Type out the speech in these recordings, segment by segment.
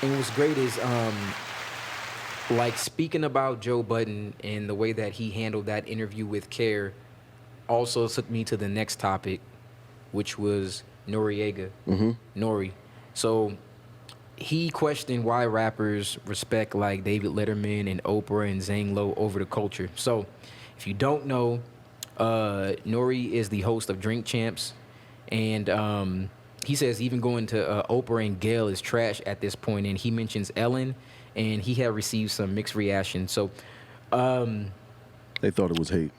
And what's great is like speaking about Joe Budden and the way that he handled that interview with Care also took me to the next topic, which was Noriega. Nori. So he questioned why rappers respect like David Letterman and Oprah and Zane Lowe over the culture. So if you don't know, Nori is the host of Drink Champs, and he says even going to Oprah and Gail is trash at this point, and he mentions Ellen, and he had received some mixed reaction. So They thought it was hate.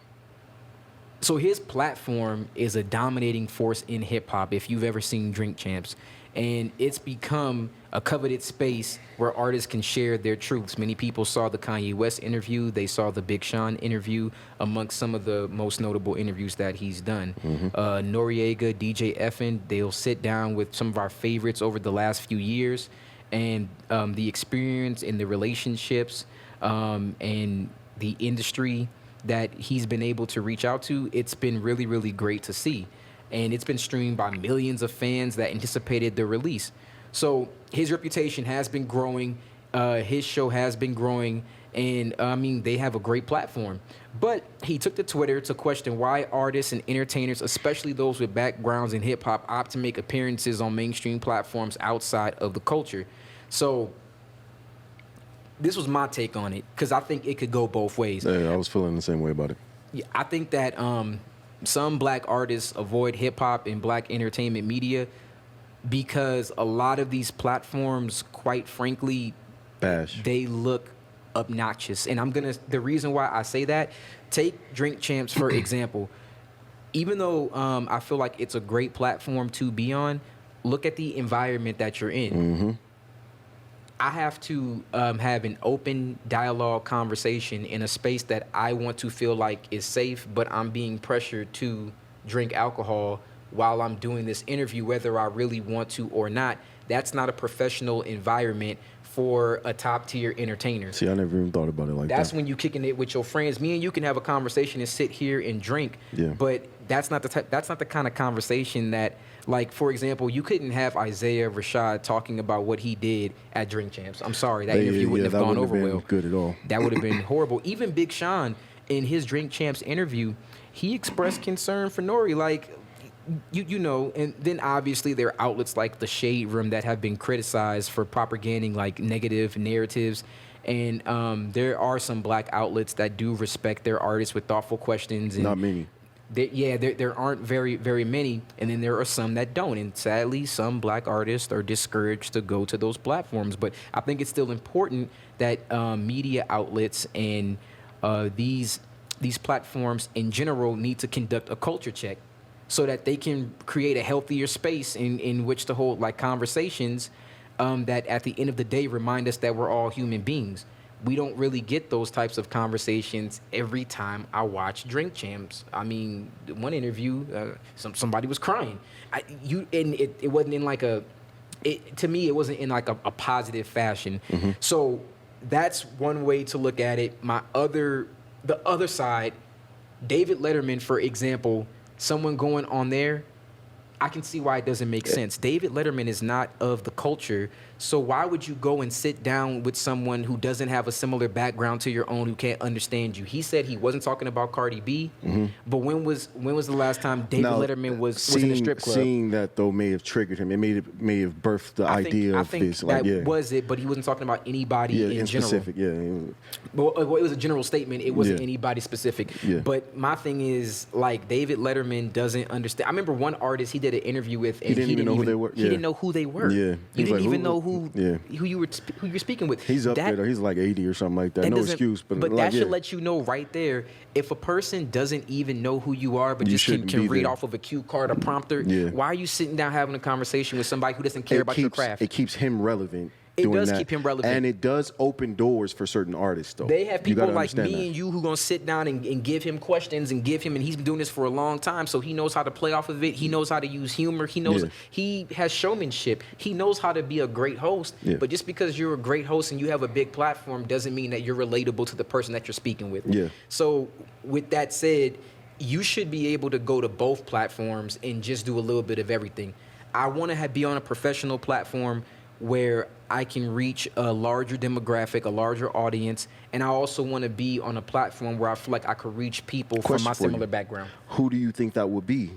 so his platform is a dominating force in hip hop if you've ever seen Drink Champs. And it's become a coveted space where artists can share their truths. Many people saw the Kanye West interview. They saw the Big Sean interview, amongst some of the most notable interviews that he's done. Noriega, DJ Effin, they'll sit down with some of our favorites over the last few years. And the experience and the relationships and the industry that he's been able to reach out to, it's been really, really great to see. And it's been streamed by millions of fans that anticipated the release. So his reputation has been growing. His show has been growing. And I mean, they have a great platform. But he took to Twitter to question why artists and entertainers, especially those with backgrounds in hip hop, opt to make appearances on mainstream platforms outside of the culture. So this was my take on it, because I think it could go both ways. Yeah, I was feeling the same way about it. Yeah, I think that some black artists avoid hip hop and black entertainment media because a lot of these platforms, quite frankly, Bash. they look obnoxious. And the reason why I say that, take Drink Champs for example. Even though I feel like it's a great platform to be on, look at the environment that you're in. I have to have an open dialogue conversation in a space that I want to feel like is safe, but I'm being pressured to drink alcohol while I'm doing this interview, whether I really want to or not. That's not a professional environment for a top tier entertainer. See, I never even thought about it like that. That's when you kicking it with your friends. Me and you can have a conversation and sit here and drink. Yeah. But that's not the kind of conversation that, like, for example, you couldn't have Isaiah Rashad talking about what he did at Drink Champs. I'm sorry, that interview wouldn't have gone over well. Good at all. That would have been horrible. Even Big Sean, in his Drink Champs interview, he expressed concern for Nori, like, you know, and then obviously there are outlets like the Shade Room that have been criticized for propagating like negative narratives. And there are some black outlets that do respect their artists with thoughtful questions. And Not many. There aren't very, very many. And then there are some that don't. And sadly, some black artists are discouraged to go to those platforms. But I think it's still important that media outlets and these platforms in general need to conduct a culture check, so that they can create a healthier space in which to hold like conversations that at the end of the day remind us that we're all human beings. We don't really get those types of conversations every time I watch Drink Champs. I mean, one interview, somebody was crying. It wasn't in like to me, it wasn't in like a positive fashion. So that's one way to look at it. The other side, David Letterman, for example, someone going on there, I can see why it doesn't make sense. David Letterman is not of the culture, so why would you go and sit down with someone who doesn't have a similar background to your own, who can't understand you? He said he wasn't talking about Cardi B, but when was the last time David Letterman was in a strip club? Seeing that though may have triggered him. It may have birthed the idea of this. Was it, but he wasn't talking about anybody in general. Specific, Well, it was a general statement. It wasn't anybody specific. Yeah. But my thing is, like, David Letterman doesn't understand. I remember one artist he did an interview with, and he didn't even know who they were. He didn't know who they were. Yeah. You didn't even know who you were speaking with. He's up there. He's like 80 or something like that. No excuse. But like, that should let you know right there, if a person doesn't even know who you are, but just can read off of a cue card or prompter, why are you sitting down having a conversation with somebody who doesn't care about your craft? It keeps him relevant. It does keep him relevant. And it does open doors for certain artists, though. They have people like me and you who going to sit down and give him questions and and he's been doing this for a long time, so he knows how to play off of it. He knows how to use humor. He knows, he has showmanship. He knows how to be a great host. Yeah. But just because you're a great host and you have a big platform doesn't mean that you're relatable to the person that you're speaking with. Yeah. So with that said, you should be able to go to both platforms and just do a little bit of everything. I want to be on a professional platform where I can reach a larger demographic, a larger audience, and I also want to be on a platform where I feel like I could reach people from Question my for you. similar background. Who do you think that would be? Who do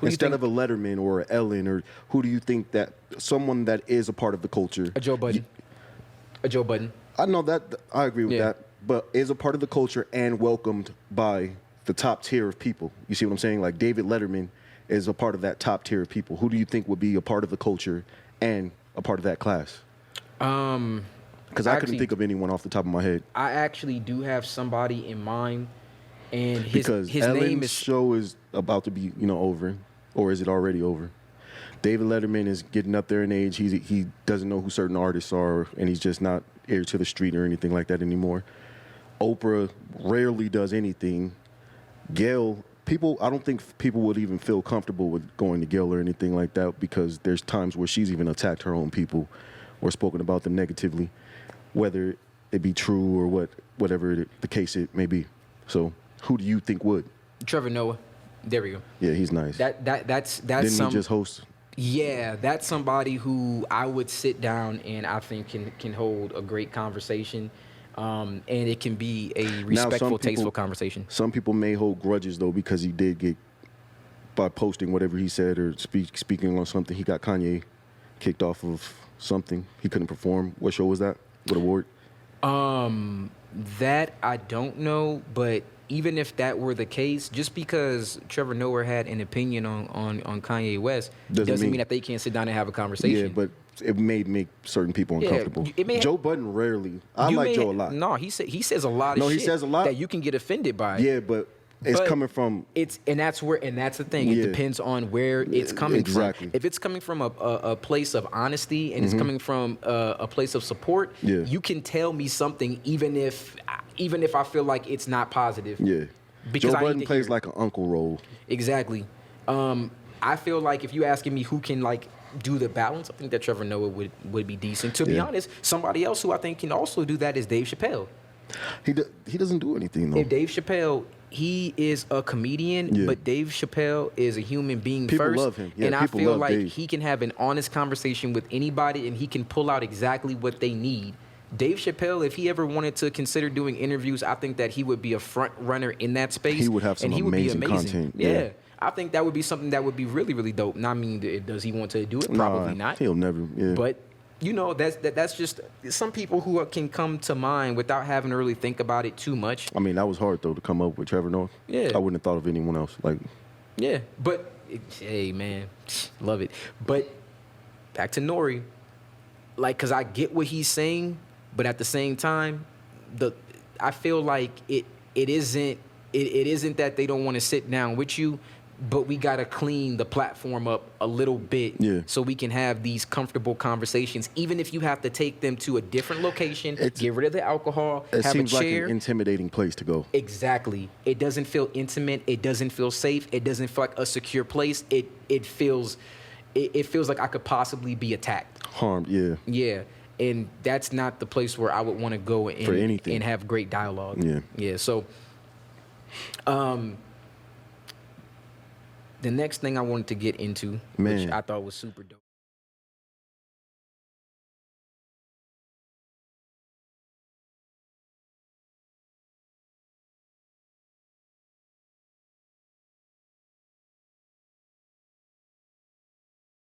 you Instead think- of a Letterman or a Ellen, or who do you think that someone that is a part of the culture? A Joe Budden. A Joe Budden. I know that, I agree with Yeah. that, but is a part of the culture and welcomed by the top tier of people. You see what I'm saying? Like David Letterman is a part of that top tier of people. Who do you think would be a part of the culture and a part of that class? Because I couldn't actually- think of anyone off the top of my head. I actually do have somebody in mind, and Because his Ellen's name is show is about to be, over, or is it already over? David Letterman is getting up there in age. He doesn't know who certain artists are, and he's just not heir to the street or anything like that anymore. Oprah rarely does anything. Gail, I don't think people would even feel comfortable with going to Gail or anything like that, because there's times where she's even attacked her own people or spoken about them negatively, whether it be true or whatever the case it may be. So who do you think would? Trevor Noah. There we go. Yeah, he's nice. That's Didn't some. he just host? Yeah, that's somebody who I would sit down and I think can hold a great conversation, and it can be a respectful, tasteful conversation. Some people may hold grudges though, because he did get, by posting whatever he said or speaking on something, he got Kanye kicked off of something. He couldn't perform. What show was that? What award? That I don't know, but even if that were the case, just because Trevor Noah had an opinion on Kanye West doesn't mean that they can't sit down and have a conversation. Yeah, but it may make certain people Yeah, uncomfortable. it may- Joe Budden rarely. I like Joe a lot. No, he says a lot of No, he shit says a lot. that you can get offended by. Yeah, but it's But coming from. that's the thing. It Yeah. depends on where it's coming Exactly. from. If it's coming from a place of honesty and it's coming from a place of support, Yeah. you can tell me something even if I feel like it's not positive. Yeah. Because Joe I need Budden to plays hear it. like an uncle role. Exactly. I feel like if you asking me who can do the balance, I think that Trevor Noah would be decent. To be Yeah. honest, somebody else who I think can also do that is Dave Chappelle. He doesn't do anything though. If Dave Chappelle, he is a comedian, Yeah. but Dave Chappelle is a human being People first. love him. Yeah, and I people feel love like Dave. he can have an honest conversation with anybody and he can pull out exactly what they need. Dave Chappelle, if he ever wanted to consider doing interviews, I think that he would be a front runner in that space. He would have some and he would be amazing content, Yeah. yeah. I think that would be something that would be really, really dope. And I mean, does he want to do it? Probably Nah, not. He'll never. Yeah. But that's just some people who can come to mind without having to really think about it too much. I mean, that was hard though to come up with Trevor Noah. Yeah. I wouldn't have thought of anyone else. Like, Yeah, but hey, man, love it. But back to Nori, cause I get what he's saying, but at the same time, I feel like it isn't that they don't want to sit down with you, but we gotta clean the platform up a little bit, Yeah. so we can have these comfortable conversations, even if you have to take them to a different location, It's- get rid of the alcohol, it have seems a like chair. an intimidating place to go. Exactly. It doesn't feel intimate. It doesn't feel safe. It doesn't feel like a secure place. It feels like I could possibly be attacked. Harmed. Yeah. Yeah. And that's not the place where I would want to go For anything. and have great dialogue. Yeah. Yeah. So the next thing I wanted to get into, which Man. I thought was super dope.